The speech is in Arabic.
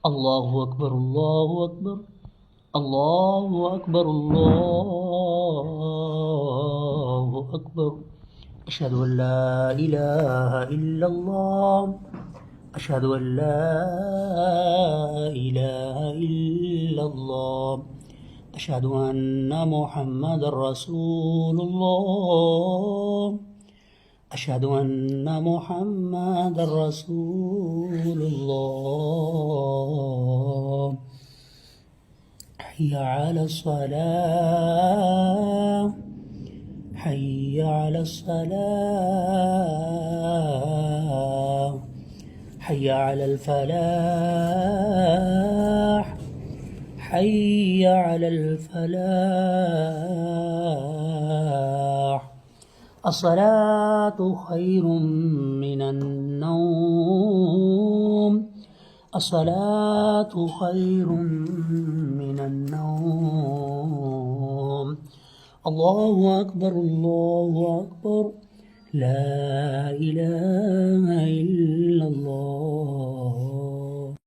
الله أكبر الله أكبر الله أكبر الله أكبر. أشهد أن لا إله إلا الله. أشهد أن لا إله إلا الله. أشهد أن محمد رسول الله. أشهد أن محمد رسول الله. حي على الصلاة. حي على الصلاة. حي على الفلاح. حي على الفلاح. الصلاة خير من النوم. الصلاة خير من النوم. الله أكبر الله أكبر. لا إله